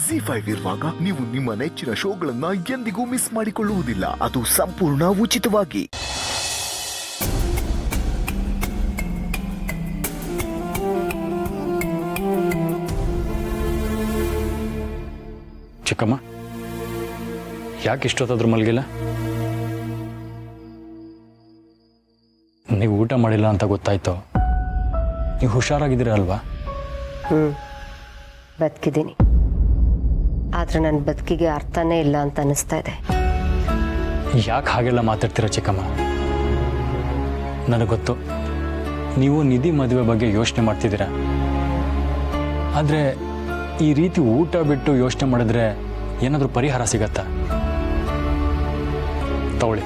ZEE5 ಇರುವಾಗ ನೀವು ನಿಮ್ಮ ನೆಚ್ಚಿನ ಶೋಗಳನ್ನ ಎಂದಿಗೂ ಮಿಸ್ ಮಾಡಿಕೊಳ್ಳುವುದಿಲ್ಲ. ಅದು ಸಂಪೂರ್ಣ ಉಚಿತವಾಗಿ. ಚಿಕ್ಕಮ್ಮ, ಯಾಕೆ ಇಷ್ಟೊತ್ತಾದ್ರೂ ಮಲಗಿಲ್ಲ? ನೀವು ಊಟ ಮಾಡಿಲ್ಲ ಅಂತ ಗೊತ್ತಾಯ್ತು. ನೀವು ಹುಷಾರಾಗಿದ್ದೀರ ಅಲ್ವಾ? ಬದುಕಿದ್ದೀನಿ, ಆದರೆ ನನ್ನ ಬದುಕಿಗೆ ಅರ್ಥನೇ ಇಲ್ಲ ಅಂತ ಅನಿಸ್ತಾ ಇದೆ. ಯಾಕೆ ಹಾಗೆಲ್ಲ ಮಾತಾಡ್ತೀರ ಚಿಕ್ಕಮ್ಮ? ನನಗೆ ಗೊತ್ತು, ನೀವು ನಿಧಿ ಮದುವೆ ಬಗ್ಗೆ ಯೋಚನೆ ಮಾಡ್ತಿದ್ದೀರ. ಆದರೆ ಈ ರೀತಿ ಊಟ ಬಿಟ್ಟು ಯೋಚನೆ ಮಾಡಿದ್ರೆ ಏನಾದರೂ ಪರಿಹಾರ ಸಿಗತ್ತಾ? ತಗೊಳ್ಳಿ,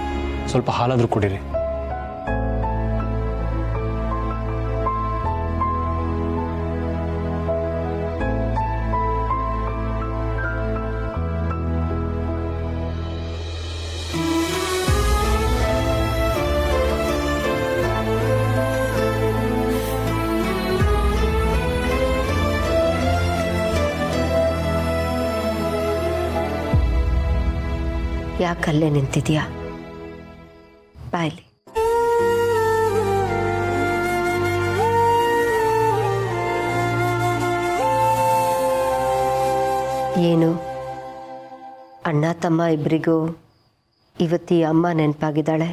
ಸ್ವಲ್ಪ ಹಾಲಾದರೂ ಕುಡೀರಿ. ಯಾಕಲ್ಲೇ ನಿಂತಿದ್ಯಾ? ಬಾಯ್ಲಿ. ಏನು ಅಣ್ಣ ತಮ್ಮ ಇಬ್ಬರಿಗೂ ಇವತ್ತಿ ಅಮ್ಮ ನೆನಪಾಗಿದ್ದಾಳೆ?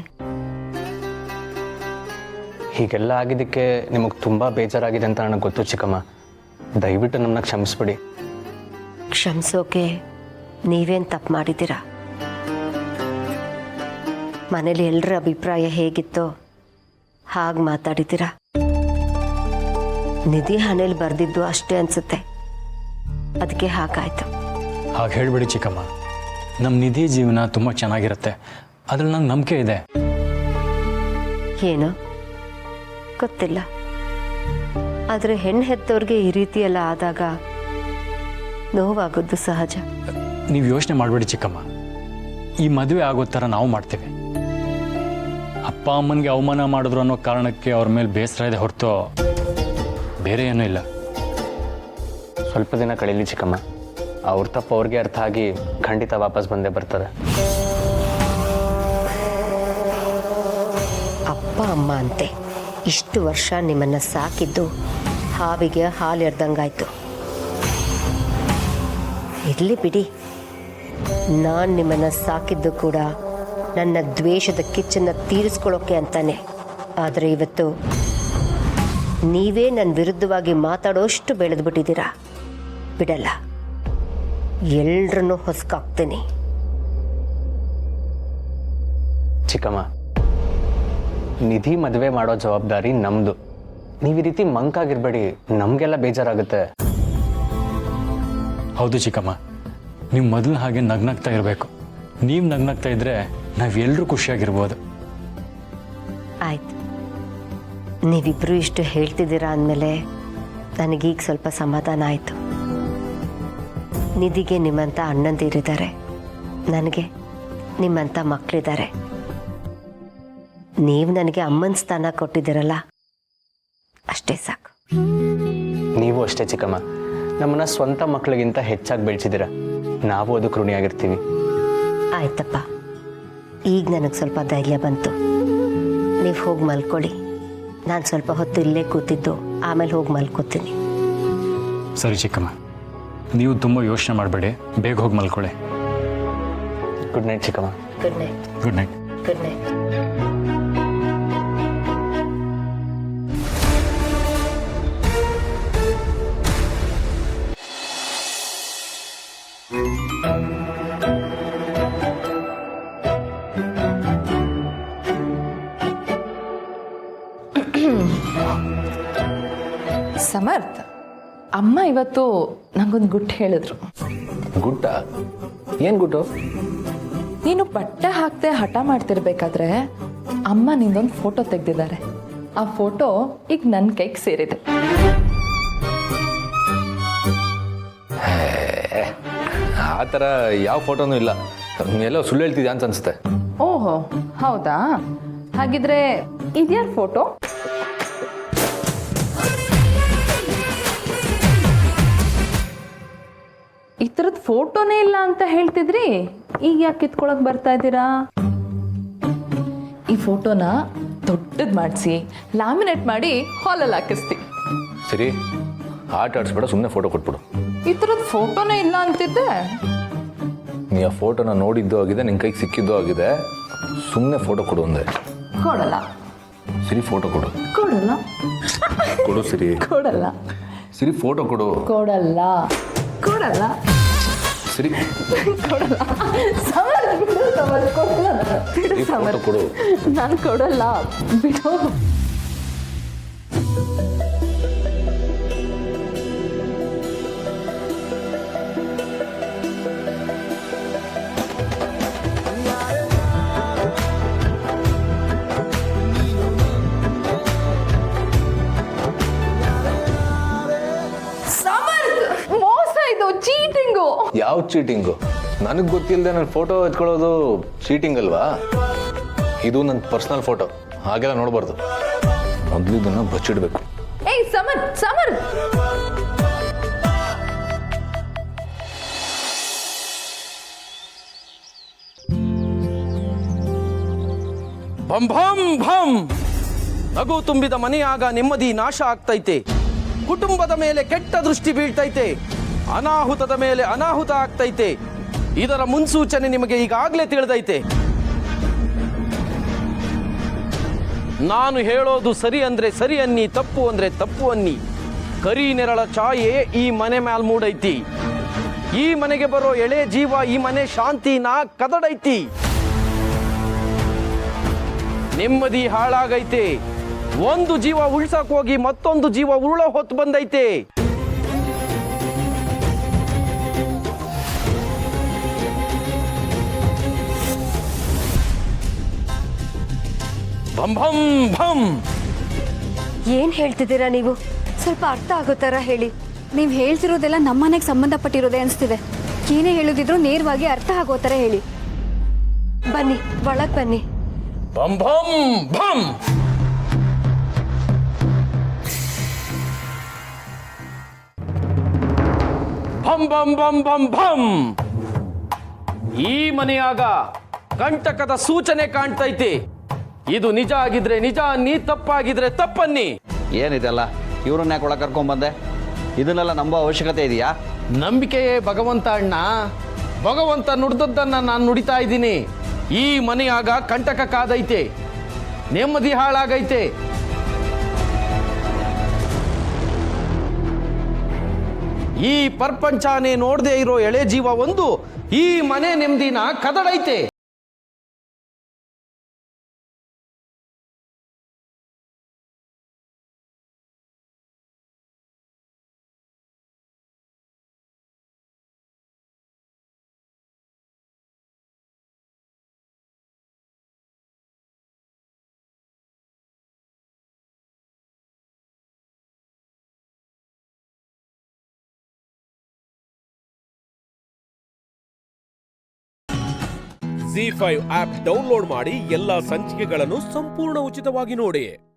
ಹೀಗೆಲ್ಲ ಆಗಿದ್ದಕ್ಕೆ ನಿಮಗೆ ತುಂಬ ಬೇಜಾರಾಗಿದೆ ಅಂತ ನನಗೆ ಗೊತ್ತು ಚಿಕ್ಕಮ್ಮ. ದಯವಿಟ್ಟು ನಮ್ಮನ್ನ ಕ್ಷಮಿಸ್ಬಿಡಿ. ಕ್ಷಮಿಸೋಕೆ ನೀವೇನು ತಪ್ಪು ಮಾಡಿದ್ದೀರಾ? ಮನೇಲಿ ಎಲ್ಲರ ಅಭಿಪ್ರಾಯ ಹೇಗಿತ್ತೋ ಹಾಗೆ ಮಾತಾಡಿದ್ದೀರಾ. ನಿಧಿ ಹಣೆಯಲ್ಲಿ ಬರೆದಿದ್ದು ಅಷ್ಟೇ ಅನ್ಸುತ್ತೆ, ಅದಕ್ಕೆ ಹಾಗಾಯ್ತು. ಹಾಗೆ ಹೇಳ್ಬಿಡಿ ಚಿಕ್ಕಮ್ಮ. ನಮ್ಮ ನಿಧಿ ಜೀವನ ತುಂಬ ಚೆನ್ನಾಗಿರುತ್ತೆ, ಅದ್ರಲ್ಲಿ ನಂಗೆ ನಂಬಿಕೆ ಇದೆ. ಏನು ಗೊತ್ತಿಲ್ಲ, ಆದರೆ ಹೆಣ್ಣು ಹೆತ್ತವ್ರಿಗೆ ಈ ರೀತಿಯೆಲ್ಲ ಆದಾಗ ನೋವಾಗೋದು ಸಹಜ. ನೀವು ಯೋಚನೆ ಮಾಡಬೇಡಿ ಚಿಕ್ಕಮ್ಮ. ಈ ಮದುವೆ ಆಗೋ ಥರ ನಾವು ಮಾಡ್ತೇವೆ. ಅಪ್ಪ ಅಮ್ಮನಿಗೆ ಅವಮಾನ ಮಾಡಿದ್ರು ಅನ್ನೋ ಕಾರಣಕ್ಕೆ ಅವ್ರ ಮೇಲೆ ಬೇಸರ ಇದೆ ಹೊರತು ಬೇರೆ ಏನೂ ಇಲ್ಲ. ಸ್ವಲ್ಪ ದಿನ ಕಳೀಲಿ ಚಿಕ್ಕಮ್ಮ, ಅವ್ರ ತಪ್ಪು ಅವ್ರಿಗೆ ಅರ್ಥ ಆಗಿ ಖಂಡಿತ ವಾಪಸ್ ಬಂದೇ ಬರ್ತಾರೆ. ಅಪ್ಪ ಅಮ್ಮ ಅಂತೆ ಇಷ್ಟು ವರ್ಷ ನಿಮ್ಮನ್ನು ಸಾಕಿದ್ದು ಹಾವಿಗೆ ಹಾಲು ಎರ್ದಂಗಾಯ್ತು. ಇರಲಿ ಬಿಡಿ, ನಾನು ನಿಮ್ಮನ್ನು ಸಾಕಿದ್ದು ಕೂಡ ನನ್ನ ದ್ವೇಷದ ಕಿಚ್ಚನ್ನು ತೀರಿಸ್ಕೊಳ್ಳೋಕೆ ಅಂತಾನೆ. ಆದರೆ ಇವತ್ತು ನೀವೇ ನನ್ನ ವಿರುದ್ಧವಾಗಿ ಮಾತಾಡೋಷ್ಟು ಬೆಳೆದ್ಬಿಟ್ಟಿದ್ದೀರಾ. ಬಿಡಲ್ಲ, ಎಲ್ರನ್ನೂ ಹೊಸ್ಕಾಕ್ತೀನಿ. ಚಿಕ್ಕಮ್ಮ, ನಿಧಿ ಮದುವೆ ಮಾಡೋ ಜವಾಬ್ದಾರಿ ನಮ್ಮದು. ನೀವು ಈ ರೀತಿ ಮಂಕಾಗಿರ್ಬೇಡಿ, ನಮಗೆಲ್ಲ ಬೇಜಾರಾಗುತ್ತೆ. ಹೌದು ಚಿಕ್ಕಮ್ಮ, ನೀವು ಮೊದಲು ಹಾಗೆ ನಗ್ನಗ್ತಾ ಇರಬೇಕು. ನೀವು ನಗ್ನಗ್ತಾ ಇದ್ರೆ ನಾವೆಲ್ಲರೂ ಖುಷಿಯಾಗಿರ್ಬೋದು. ಆಯ್ತು, ನೀವಿಬ್ಬರು ಇಷ್ಟು ಹೇಳ್ತಿದ್ದೀರಾ ಅಂದಮೇಲೆ ನನಗೀಗ ಸ್ವಲ್ಪ ಸಮಾಧಾನ ಆಯಿತು. ನಿಧಿಗೆ ನಿಮ್ಮಂಥ ಅಣ್ಣಂದಿರಿದ್ದಾರೆ, ನನಗೆ ನಿಮ್ಮಂಥ ಮಕ್ಕಳಿದ್ದಾರೆ. ನೀವು ನನಗೆ ಅಮ್ಮನ ಸ್ಥಾನ ಕೊಟ್ಟಿದ್ದೀರಲ್ಲ, ಅಷ್ಟೇ ಸಾಕು. ನೀವು ಅಷ್ಟೇ ಚಿಕ್ಕಮ್ಮ, ನಮ್ಮನ್ನ ಸ್ವಂತ ಮಕ್ಕಳಿಗಿಂತ ಹೆಚ್ಚಾಗಿ ಬೆಳೆಸಿದ್ದೀರ. ನಾವು ಅದಕ್ಕೆ ಋಣಿಯಾಗಿರ್ತೀವಿ. ಆಯ್ತಪ್ಪ, ಈಗ ನನಗೆ ಸ್ವಲ್ಪ ಧೈರ್ಯ ಬಂತು. ನೀವು ಹೋಗಿ ಮಲ್ಕೊಳ್ಳಿ. ನಾನು ಸ್ವಲ್ಪ ಹೊತ್ತು ಇಲ್ಲೇ ಕೂತಿದ್ದು ಆಮೇಲೆ ಹೋಗಿ ಮಲ್ಕೋತೀನಿ. ಸರಿ ಚಿಕ್ಕಮ್ಮ, ನೀವು ತುಂಬ ಯೋಚನೆ ಮಾಡಬೇಡಿ, ಬೇಗ ಹೋಗಿ ಮಲ್ಕೊಳ್ಳಿ. ಗುಡ್ ನೈಟ್ ಚಿಕ್ಕಮ್ಮ. Good night. Good night. Good night. Samarth, ಅಮ್ಮ ಇವತ್ತು ನಂಗೊಂದು ಗುಟ್ಟು ಹೇಳಿದ್ರು. ಗುಡ್ಡ? ಏನು ಗುಡ್ಡು? ನೀನು ಬಟ್ಟೆ ಹಾಕದೆ ಹಠ ಮಾಡ್ತಿರ್ಬೇಕಾದ್ರೆ ಅಮ್ಮ ನಿಂದೊಂದು ಫೋಟೋ ತೆಗೆದಿದ್ದಾರೆ. ಆ ಫೋಟೋ ಈಗ ನನ್ನ ಕೈಗೆ ಸೇರಿದೆ. ಆ ಥರ ಯಾವ ಫೋಟೋನೂ ಇಲ್ಲ. ಎಲ್ಲೋ ಸುಳ್ಳು ಹೇಳ್ತಿದ್ಯಾ ಅಂತ ಅನ್ಸುತ್ತೆ. ಓಹೋ, ಹೌದಾ? ಹಾಗಿದ್ರೆ ಇದ್ಯಾರ ಫೋಟೋ? ಈ ಥರ ಥರದ ಫೋಟೋನೇ ಇಲ್ಲ ಅಂತ ಹೇಳ್ತಿದ್ರಿ, ಈಗ ಯಾಕೆ ಕಿತ್ಕೊಳಕ್ ಬರ್ತಾ ಇದ್ದೀರಾ? ಈ ಫೋಟೋನ ದೊಡ್ಡದು ಮಾಡಿಸಿ ಲ್ಯಾಮಿನೇಟ್ ಮಾಡಿ ಹಾಲಲ್ಲಿ ಹಾಕಿಸ್ತೀವಿ. ಸರಿ, ಆಟ ಆಡಿಸ್ಬೇಡ, ಸುಮ್ಮನೆ ಫೋಟೋ ಕೊಟ್ಬಿಡು. ಈ ಥರದ ಫೋಟೋನೇ ಇಲ್ಲ ಅಂತಿದ್ದೆ. ನೀ ಆ ಫೋಟೋನ ನೋಡಿದ್ದು ಆಗಿದೆ, ನಿನ್ನ ಕೈಗೆ ಸಿಕ್ಕಿದ್ದು ಆಗಿದೆ, ಸುಮ್ಮನೆ ಫೋಟೋ ಕೊಡು ಅಂದೆ. ಕೊಡಲ್ಲ. ಸರಿ, ಫೋಟೋ ಕೊಡು. ಕೊಡಲ್ಲ. ಕೊಡು ಸಿರಿ. ಕೊಡಲ್ಲ. ಸಿರಿ, ಫೋಟೋ ಕೊಡು. ಕೊಡಲ್ಲ. ಕೊಡಲ್ಲ. ಸರಿ, ಕೊಡಲ್ಲ. ಸಮರ್ ಬಿಡು, ಸಮರ್ ಕೊಡಲ್ಲ. ಬಿಡು ಈ ಸಮರ್. ಫೋಟೋ ಕೊಡು. ನಾನು ಕೊಡಲ್ಲ, ಬಿಡು. ಮೋಸ, ಇದು ಚೀಟಿಂಗು. ಯಾವ ಚೀಟಿಂಗು? ನನಗೆ ಗೊತ್ತಿಲ್ಲದೆ ನನ್ನ ಫೋಟೋ ಎತ್ಕೊಳ್ಳೋದು ಚೀಟಿಂಗ್ ಅಲ್ವಾ? ಇದು ನನ್ನ ಪರ್ಸನಲ್ ಫೋಟೋ, ಹಾಗೆಲ್ಲ ನೋಡಬಾರ್ದು. ಮೊದಲು ಇದನ್ನು ಬಚ್ಚಿಡ್ಬೇಕು. ಏಯ್ ಸಮರ್, ಸಮರ್. ಭಂ ಭಂ ಭಂ. ನಗು ತುಂಬಿದ ಮನೆಯಾಗ ನೆಮ್ಮದಿ ನಾಶ ಆಗ್ತೈತೆ. ಕುಟುಂಬದ ಮೇಲೆ ಕೆಟ್ಟ ದೃಷ್ಟಿ ಬೀಳ್ತೈತೆ. ಅನಾಹುತದ ಮೇಲೆ ಅನಾಹುತ ಆಗ್ತೈತೆ. ಇದರ ಮುನ್ಸೂಚನೆ ನಿಮಗೆ ಈಗಾಗಲೇ ತಿಳಿದೈತೆ. ನಾನು ಹೇಳೋದು ಸರಿ ಅಂದ್ರೆ ಸರಿ ಅನ್ನಿ, ತಪ್ಪು ಅಂದ್ರೆ ತಪ್ಪು ಅನ್ನಿ. ಕರಿ ನೆರಳ ಛಾಯೆ ಈ ಮನೆ ಮ್ಯಾಲ್ ಮೂಡೈತಿ. ಈ ಮನೆಗೆ ಬರೋ ಎಳೆ ಜೀವ ಈ ಮನೆ ಶಾಂತಿನ ಕದಡೈತಿ. ನೆಮ್ಮದಿ ಹಾಳಾಗೈತೆ. ಒಂದು ಜೀವ ಉಳ್ಸಕ್ ಹೋಗಿ ಮತ್ತೊಂದು ಜೀವ ಉರುಳ ಹೊತ್ತು ಬಂದೈತೆ. ಭಂ ಭಂ ಭಂ. ಏನ್ ಹೇಳ್ತಿದ್ದೀರಾ ನೀವು? ಸ್ವಲ್ಪ ಅರ್ಥ ಆಗೋ ಥರ ಹೇಳಿ. ನೀವು ಹೇಳ್ತಿರೋದೆಲ್ಲ ನಮ್ಮನೆಗೆ ಸಂಬಂಧಪಟ್ಟಿರೋದೇ ಅನಿಸ್ತಿದೆ. ಏನೇ ಹೇಳೋದಿದ್ರು ನೇರವಾಗಿ ಅರ್ಥ ಆಗೋ ಥರ ಹೇಳಿ. ಬನ್ನಿ, ಒಳಗೆ ಬನ್ನಿ. ಭಂ ಭಂ ಭಂ. ಭಂ ಭಂ ಭಂ ಭಂ ಭಂ. ಈ ಮನೆಯಾಗ ಕಂಟಕದ ಸೂಚನೆ ಕಾಣ್ತೈತಿ. ಇದು ನಿಜ ಆಗಿದ್ರೆ ನಿಜ ಅನ್ನಿ, ತಪ್ಪಾಗಿದ್ರೆ ತಪ್ಪನ್ನಿ. ಏನಿದೆಲ್ಲ? ಇವ್ರನ್ನ ಯಾಕೆ ಒಳಗೆ ಕರ್ಕೊಂಡ್ಬಂದೆ? ಇದನ್ನೆಲ್ಲ ನಂಬೋ ಅವಶ್ಯಕತೆ ಇದೆಯಾ? ನಂಬಿಕೆಯೇ ಭಗವಂತ ಅಣ್ಣ. ಭಗವಂತ ನುಡಿದದ್ದನ್ನ ನಾನು ನುಡಿತಾ ಇದ್ದೀನಿ. ಈ ಮನೆಯಾಗ ಕಂಟಕ ಕಾದೈತೆ, ನೆಮ್ಮದಿ ಹಾಳಾಗೈತೆ. ಈ ಪ್ರಪಂಚನೇ ನೋಡದೆ ಇರೋ ಎಳೆ ಜೀವ ಒಂದು ಈ ಮನೆ ನೆಮ್ಮದಿನ ಕದಡೈತೆ. ZEE5 ಆಪ್ ಡೌನ್ಲೋಡ್ ಮಾಡಿ ಎಲ್ಲಾ ಸಂಚಿಕೆಗಳನ್ನು ಸಂಪೂರ್ಣ ಉಚಿತವಾಗಿ ನೋಡಿ.